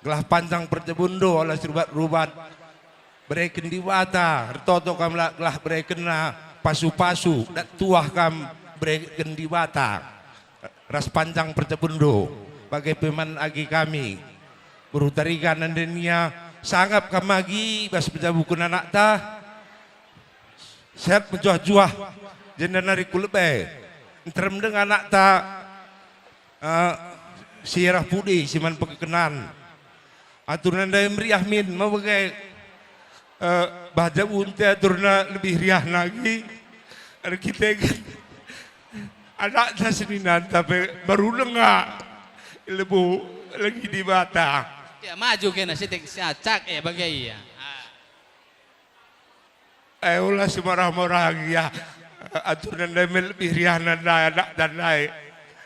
gelah panjang perjabundo oleh rubat bereken diwata retoto kam gelah bereken na pasu-pasu dan tuah kam bereken diwata ras panjang perjabundo bagai peman agi kami berutarikan nandenia sanggap kamagi bas pejabukan anak ta sehat menjuah-juah jendan dari kulebe terem dengan anak ta sirah pudi siman pekenan aturan dari meriah min mau bagai baca unte aturan lebih riah lagi kita anak ta seninan tapi baru dengar lebu lagi di bata ya maju kena sitik cak bagai ya ulah semarah-marah ya aturan dari lebih riah nanda anak dan naik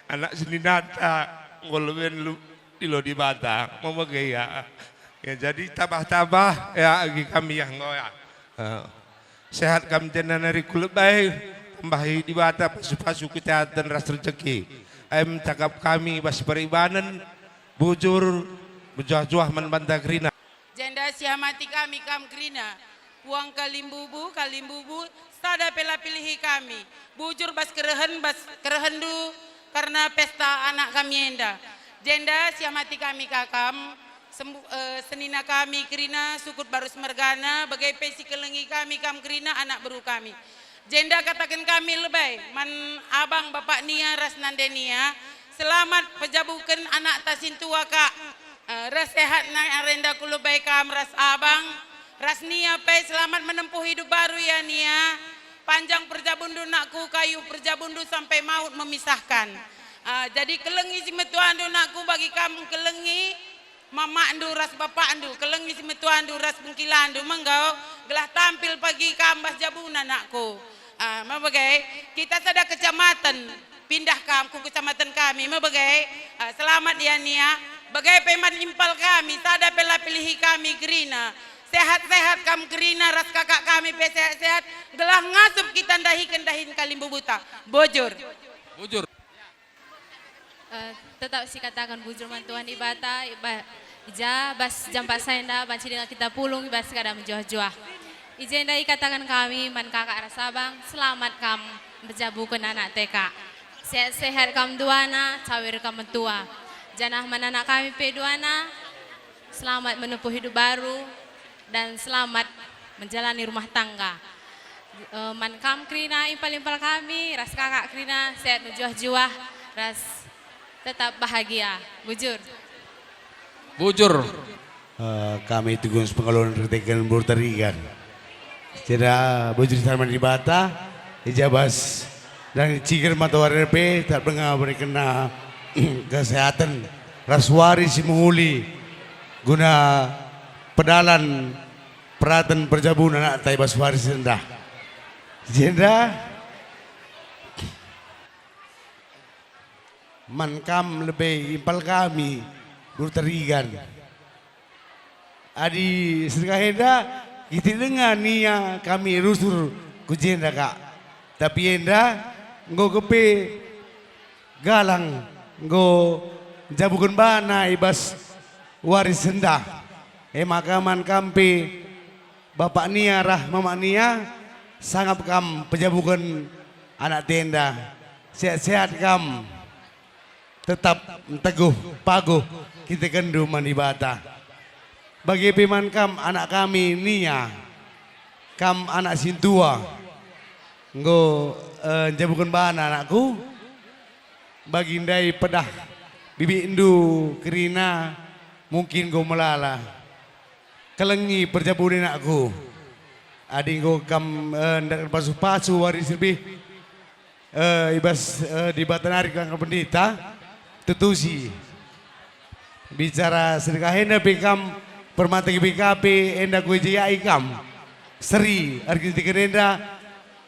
anak seninan ta ngolwen lo di bata mau bagai ya jadi tabah-tabah ya agi kami yang ngoya sehat kami tenan dari kulit baik tambahi di bata pasu-pasu kita dan ras rezeki ayam cakap kami bas peribanan bujur berjuah-juah membantah krina janda siamati kami kam krina puang kalimbubu sada pela pilihi kami bujur bas kerehendu karena pesta anak kami enda jenda siamati kami kakam senina kami krina sukut barus mergana bagai pesi kelengi kami kam krina anak beru kami jenda katakan kami lebay man abang Bapak Nia ras nandenia selamat pejabukan anak tasin tua kak ras sehat na arenda kulubay kam ras abang ras Nia pe selamat menempuh hidup baru ya Nia panjang perjabundu nakku kayu perjabundu sampai maut memisahkan jadi kelengi si metuandu nakku bagi kamu kelengi mama andu ras bapak andu kelengi si metuandu ras bengkilandu menggau gelah tampil pagi kambas jabuna nakku mabagai kita sada kecamatan pindah ke kecamatan kami mabagai selamat ya Nia bagai peman impal kami sada pela pilihi kami gerina sehat-sehat kam gerina ras kakak kami pe sehat-sehat gelah ngasup kita dahin kalimbu buta bujur tetap si katakan bujur mantuan ibata ija bas jampak saenda banci dengan kita pulung bas kada menjuah-juah ijenda katakan kami man kakak rasabang selamat kam berjabukan anak TK sehat-sehat kam duana cawir kam mentua janah anak kami peduana selamat menempuh hidup baru dan selamat menjalani rumah tangga man kam krina impal-impal kami ras kakak krina sehat menjuah-juah ras tetap bahagia. Bujur. Bujur. Kami Tugun Pengelolaan Retekan Burtarigan. Tidak bujur sama di bata, ijabas dan cikir matawari RP tak pernah berkena kesehatan raswari si menghuli guna pedalan peratan perjabunan anak taibas waris rendah. Jenda mankam lebih impal kami Burtarigan. Adi sedekah henda kita dengar nia kami rusur kujenda kak. Tapi henda ngo kepe galang ngo jabukun bana ibas waris hendak. Makaman kampi bapak nia rah mama nia sangat kam pejabukan anak tenda. Sehat-sehat kam tetap teguh paguh kita kendu manibata. Bagi piman kam anak kami nia kam anak sintua nggo jabukan bana anakku bagindai pedah bibi indu kerina mungkin go melala kelengi perjabunin anakku adi nggo kam ndak pasu-pasu waris lebih ibas di batanari kang pendeta tetusi bicara sedekah henda pikam permata BKP enda kue jaya ikam seri arkitek enda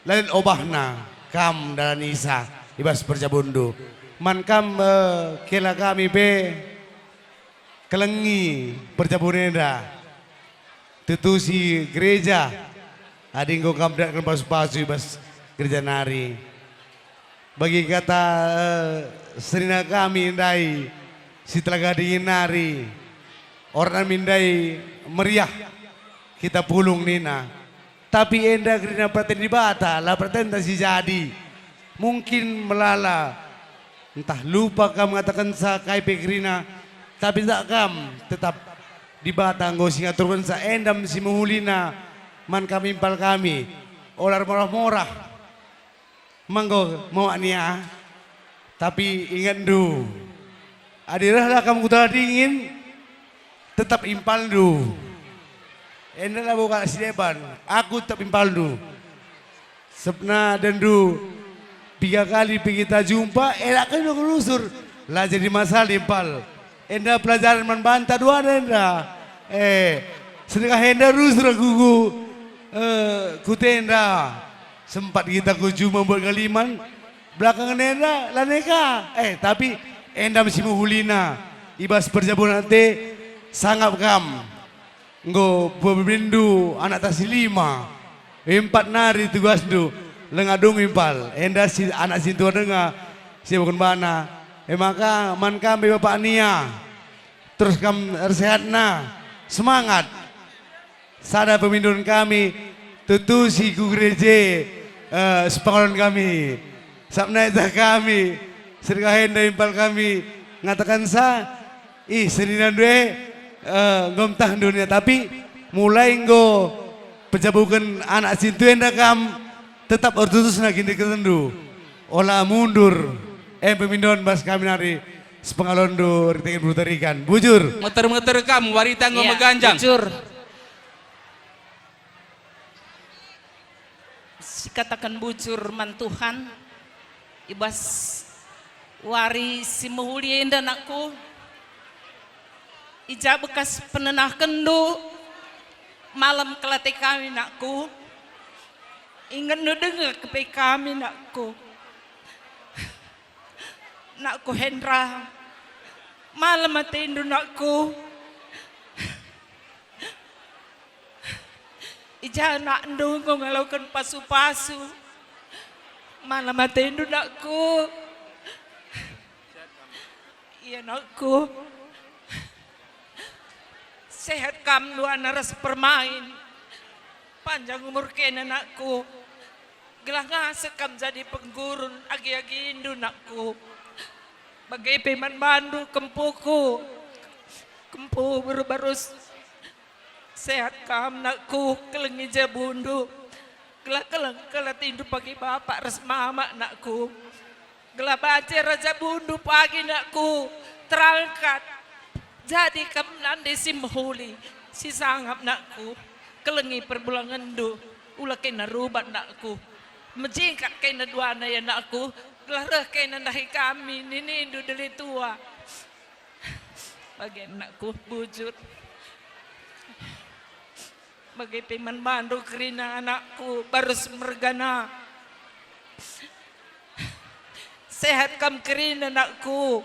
lain obahna kam dan isa ibas perjabundu man kam kela kami be kelengi perjabun enda tetusi gereja adinggo kam dak pasu-pasu ibas gereja nari bagi kata serina kami indai si telaga dingin nari orang mindai meriah kita pulung nina tapi enda kerina praten di bata lah praten tak si jadi mungkin melala entah lupa kamu mengatakan sakai pekrina tapi tak kam tetap di bata nggo singa turun sa endam si muhulina man kami impal kami olar morah-morah manggo mau ania tapi ingat du adirah lah kamu kutala dingin tetap impal du. Enda lah bukan si depan. Aku tetap impal du. Sepna dan du 3 kali kita jumpa. Kan du lusur. Lah jadi masalah impal. Enda pelajaran membantah dua enda. Sedekah enda rusur gugu. Kutenda. Sempat kita cuma buat kaliman. Belakangan enda lah neka. Tapi enda masih menghulina. Ibas perjabunan te. Sangat kam nggo berindu anak tasi 5 4 nari tugas du lengadung impal enda si anak sintu denga si bukan bana maka man kami bapak nia terus kam sehatna semangat sada pemindun kami tutusi ku gereja sepengalon kami sabna itu kami sedekah henda impal kami ngatakan seninan due ngomtah dunia tapi mulai nggo pejabukan anak sintu enda kam tetap ortutus na kini ketendu olah mundur pemindon bas kami nari sepengalondo ritekin brutarikan bujur Meter-meter kam warita nggo meganjang Bujur. Katakan bujur man Tuhan ibas wari si muhuli enda nakku ija bekas penenah kendu malam kelate kami nakku ingat nu dengar kepe kami nakku Hendra malam atindu nakku ija nak ndungo ngalaukan pasu-pasu malam atindu nakku iya nakku sehat kam lu anaras permain panjang umur kena nakku gelah ngasek kam jadi penggurun agi-agi indu nakku bagai peman bandu kempuku kempu baru-barus sehat kam nakku kelengi jabundu gelah keleng kelat indu pagi bapak res mama nakku Gelabace Raja Bundu pagi nakku terangkat. Jadi kamnande simhuli si sangap nakku kelengi perbulangan do ulah kena rubat nakku menjingkat kena duana ya nakku gelarah kena dahi kami nini indu deli tua bagi nakku bujur bagi peman bandu kerina anakku baru semergana sehat kam kerina anakku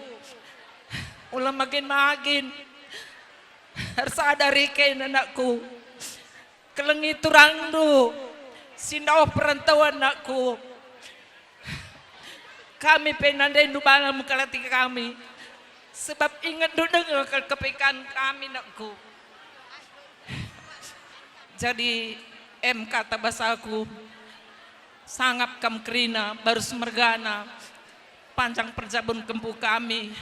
ulah makin harus sadari kena anakku kelengi turangdu sindaw perantauan anakku kami penandai nubana mukalati kami sebab ingat dengar kepekan kami anakku jadi kata bahasaku sangap kam kerina baru semergana panjang perjabun kempu kami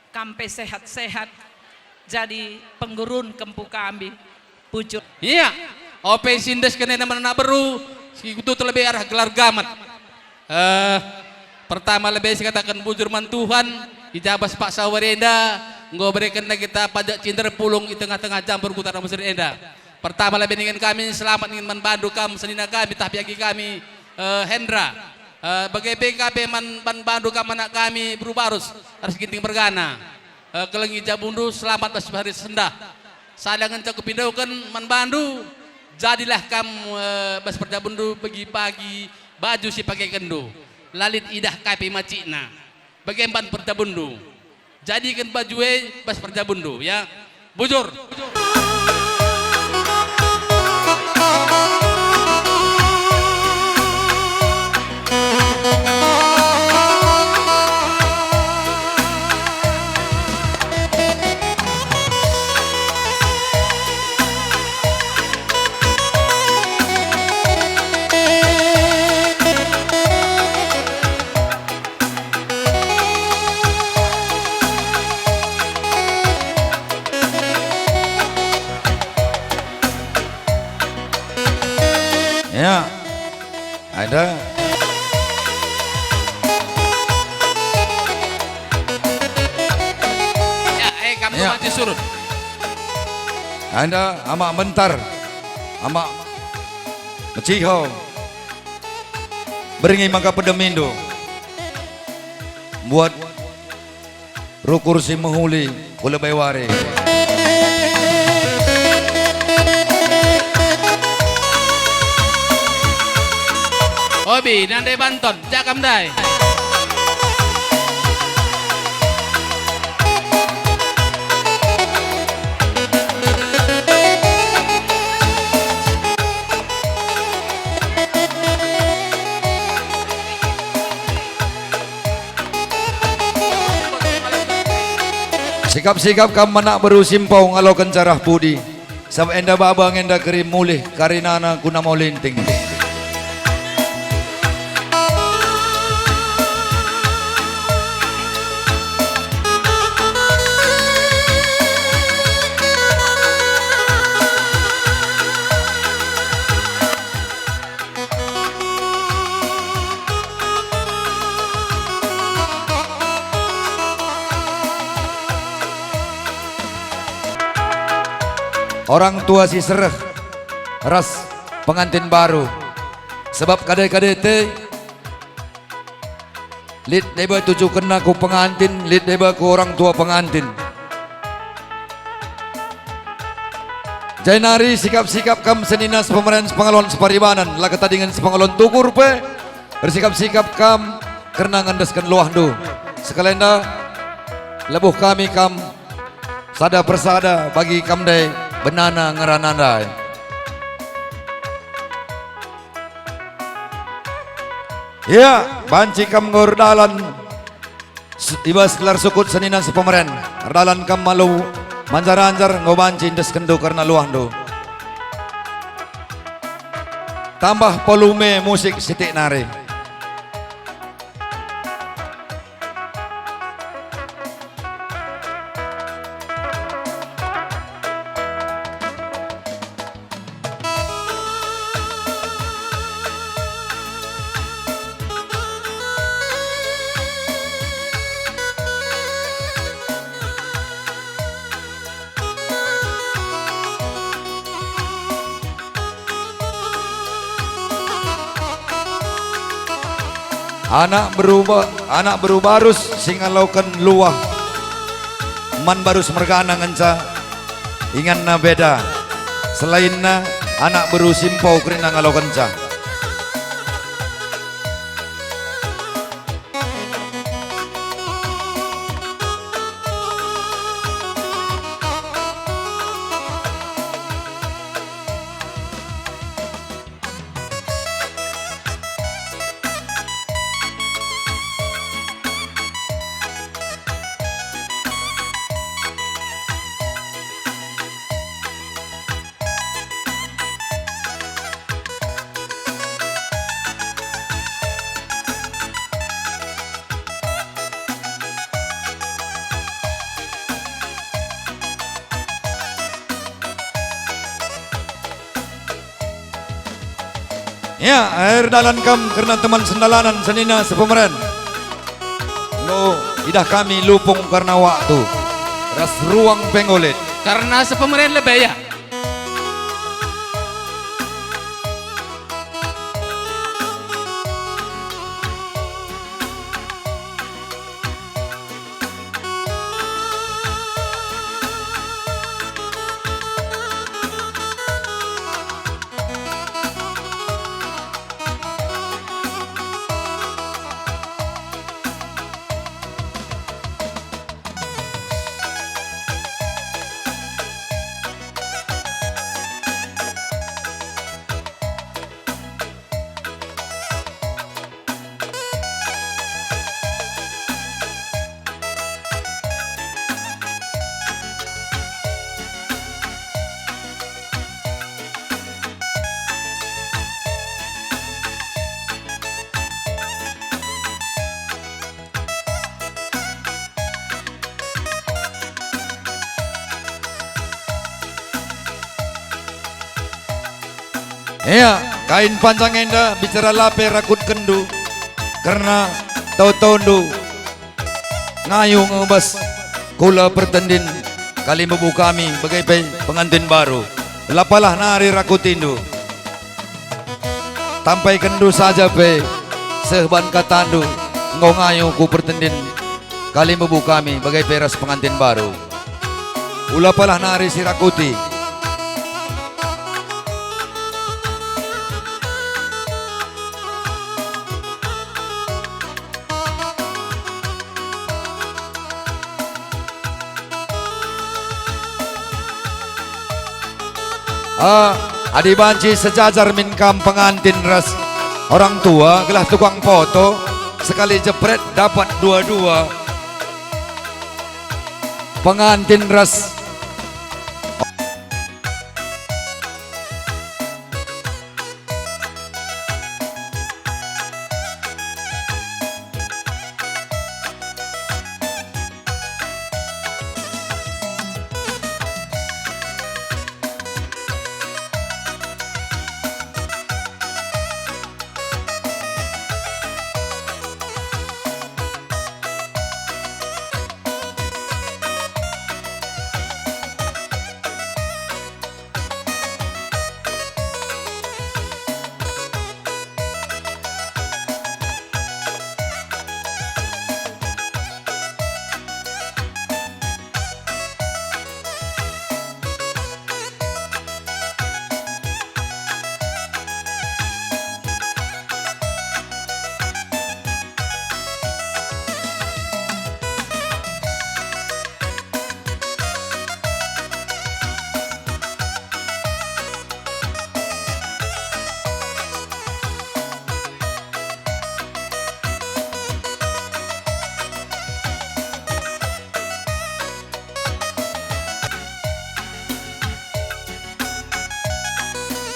kampe sehat-sehat jadi penggurun kempu kami pucuk iya ope sindes kena nama beru itu terlebih arah gelar gamat pertama lebih saya katakan bujur man Tuhan ijabas Pak Sawarenda nggo berikan kita pajak cinder pulung di tengah-tengah campur kutara Mesir Enda pertama lebih dengan kami selamat ingin membantu kami senina kami tahpiagi kami Hendra bagai PKP bantu kami anak kami Berubarus harus ginting bergana kelengi Jabundu selamat bas hari sendah salangan cakup pindaukan bantu jadilah kamu bas perjabundu pagi-pagi baju si pakai kendo lalit idah kapi macina bagaimana perjabundu jadikan baju bas perjabundu ya bujur Ya, ada. Ya, kamu Ya. mati surut. Anda amak bentar, amak meciho, beringi maka pedemindo, buat rukur si menghuli kula baywari. Obi nandai banton jakam dai Sikap-sikap kam manak baru simpau ngalokan carah budi, sab enda babang enda kerim mulih karinana guna mau linting. Orang tua si sereh ras pengantin baru sebab kadai-kadai teh lid deba tuju kena ku pengantin lid deba ku orang tua pengantin jainari sikap-sikap kam seninas pemeran pengalon separibanan lah ketadingan sepengalon tukur pe bersikap-sikap kam karena ngandaskan luah do sekalenda lebuh kami kam sada persada bagi kam dai benana ngeranandai. Ya, banci kam ngordalan ibas kelar sukut seninan sepemeren. Ardalan kam malu manjar-anjar ngobanci indes kendo karena luahndo. Tambah volume musik sitik nari. anak berubarus singalaukan luah man barus mergana ngenca ingan na beda selain na anak beru simpau kerina ngalau kenca. Ya, air dalan kam karena teman sendalanan senina sepemeren. No, idah kami lupung karena waktu. Ras ruang pengolet. Karena sepemeren lebih ya. Ya, kain panjang enda bicara lape rakut kendu karena tahu-tahu ndu ngayu ngebas kula pertendin kali mebu kami bagai pengantin baru lapalah nari rakutindu tampai kendu saja pe sehban katandu ngau ngayu ku pertendin kali mebu kami bagai peras pengantin baru ulapalah nari si rakuti. Adi banci sejajar minkam pengantin ras orang tua gelah tukang foto sekali jepret dapat dua-dua pengantin ras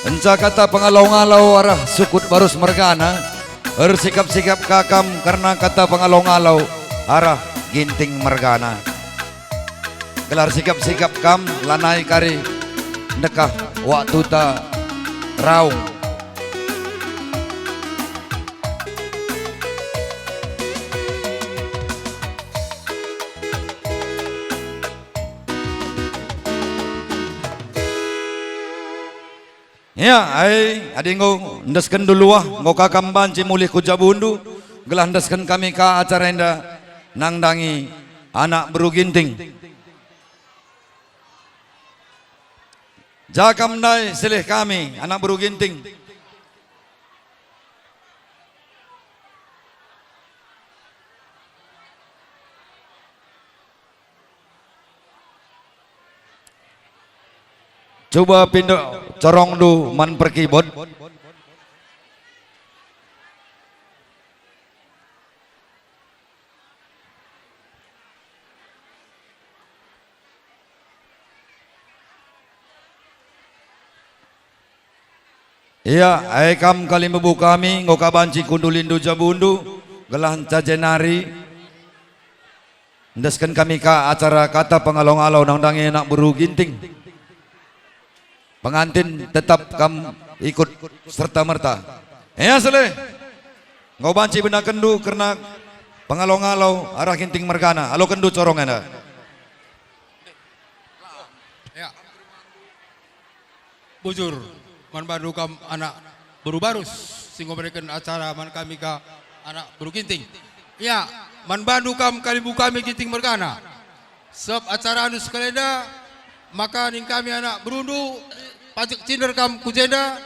Enca kata pengalau-ngalau arah sukut barus mergana bersikap-sikap kakam karena kata pengalau-ngalau arah ginting mergana gelar sikap-sikap kam lanai kari dekah waktu ta raung. Ya, ai adi ngau ndaskan dulu ngau kakam banci mulih ku jabundu gelandaskan kami ke acara enda nangdangi anak beru ginting. Jakam dai silih kami anak beru ginting. Coba pindah corong du man perkibot. Iya, aikam kali mebu kami ngoka banci kundulindu jabundu gelah cajenari. Ndaskan kami ka acara kata pengalong-alau nangdangi nak beru ginting. Pengantin tetap kam ikut serta merta. Ya seleh. Ngau banci benda kendu karena pengalau-ngalau arah ginting mergana. Alo kendu corong anda. Ya. Bujur man Bandu kam anak beru barus singgo berikan acara man kami ka anak beru ginting. Ya, man Bandu kam kalibu kami ginting mergana. Sep acara anu sekelenda maka ning kami anak berundu pajak cinder kam kujenda